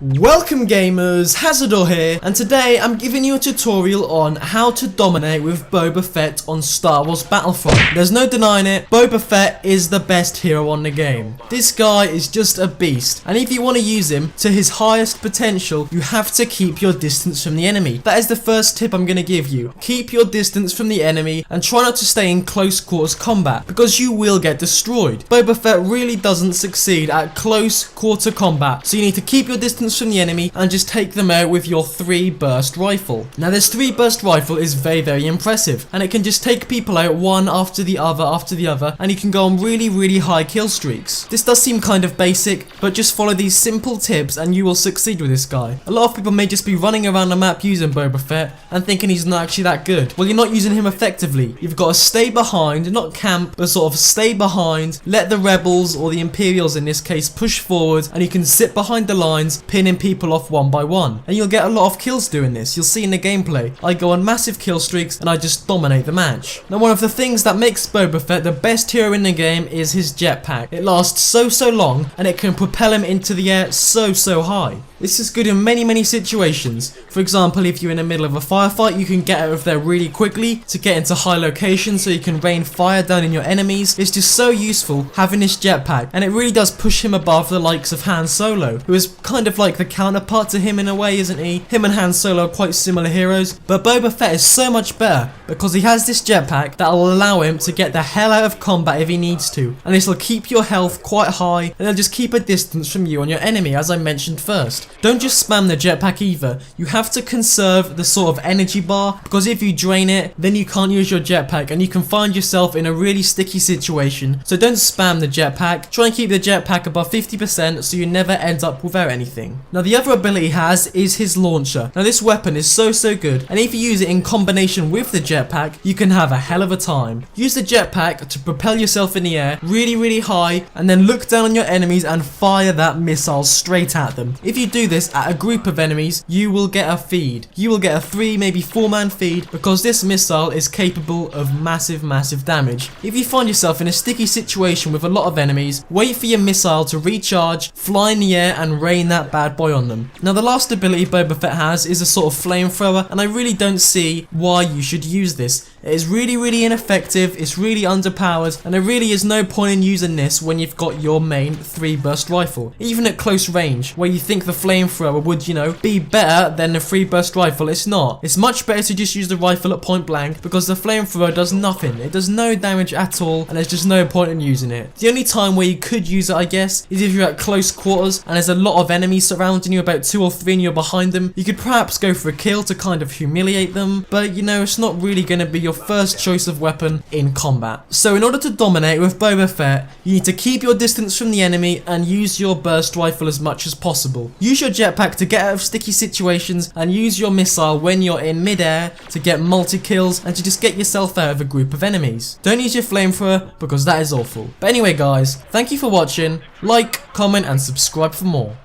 Welcome gamers, Hazardor here, and today I'm giving you a tutorial on how to dominate with Boba Fett on Star Wars Battlefront. There's no denying it, Boba Fett is the best hero on the game. This guy is just a beast, and if you want to use him to his highest potential, you have to keep your distance from the enemy. That is the first tip I'm going to give you. Keep your distance from the enemy and try not to stay in close quarters combat, because you will get destroyed. Boba Fett really doesn't succeed at close quarter combat, so you need to keep your distance from the enemy and just take them out with your 3-burst rifle. Now this 3-burst rifle is very impressive, and it can just take people out one after the other, and you can go on really high kill streaks. This does seem kind of basic, but just follow these simple tips and you will succeed with this guy. A lot of people may just be running around the map using Boba Fett and thinking he's not actually that good. Well, you're not using him effectively. You've got to stay behind, not camp, but sort of stay behind, let the rebels, or the Imperials in this case, push forward, and you can sit behind the lines, pinning people off one by one. And you'll get a lot of kills doing this. You'll see in the gameplay, I go on massive kill streaks and I just dominate the match. Now one of the things that makes Boba Fett the best hero in the game is his jetpack. It lasts so long, and it can propel him into the air so high. This is good in many situations. For example, if you're in the middle of a firefight, you can get out of there really quickly to get into high locations so you can rain fire down in your enemies. It's just so useful having this jetpack, and it really does push him above the likes of Han Solo, who is kind of like the counterpart to him in a way, isn't he? Him and Han Solo are quite similar heroes, but Boba Fett is so much better because he has this jetpack that will allow him to get the hell out of combat if he needs to, and this will keep your health quite high, and it'll just keep a distance from you and your enemy, as I mentioned first. Don't just spam the jetpack either. You have to conserve the sort of energy bar, because if you drain it, then you can't use your jetpack and you can find yourself in a really sticky situation. So don't spam the jetpack. Try and keep the jetpack above 50% so you never end up without anything. Now the other ability he has is his launcher. Now this weapon is so good, and if you use it in combination with the jetpack, you can have a hell of a time. Use the jetpack to propel yourself in the air really high, and then look down on your enemies and fire that missile straight at them. If you do this at a group of enemies, you will get a feed. You will get a 3, maybe 4-man feed, because this missile is capable of massive damage. If you find yourself in a sticky situation with a lot of enemies, wait for your missile to recharge, fly in the air, and rain that bad boy on them. Now the last ability Boba Fett has is a sort of flamethrower, and I really don't see why you should use this. It is really ineffective, it's really underpowered, and there really is no point in using this when you've got your main 3-burst rifle. Even at close range, where you think the flamethrower would, be better than the 3-burst rifle, it's not. It's much better to just use the rifle at point blank, because the flamethrower does nothing. It does no damage at all, and there's just no point in using it. The only time where you could use it, I guess, is if you're at close quarters and there's a lot of enemies surrounding you, about 2 or 3, and you're behind them. You could perhaps go for a kill to kind of humiliate them, but it's not really going to be your first choice of weapon in combat. So in order to dominate with Boba Fett, you need to keep your distance from the enemy and use your burst rifle as much as possible. Use your jetpack to get out of sticky situations, and use your missile when you're in mid-air to get multi-kills and to just get yourself out of a group of enemies. Don't use your flamethrower, because that is awful. But anyway guys, thank you for watching. Like, comment and subscribe for more.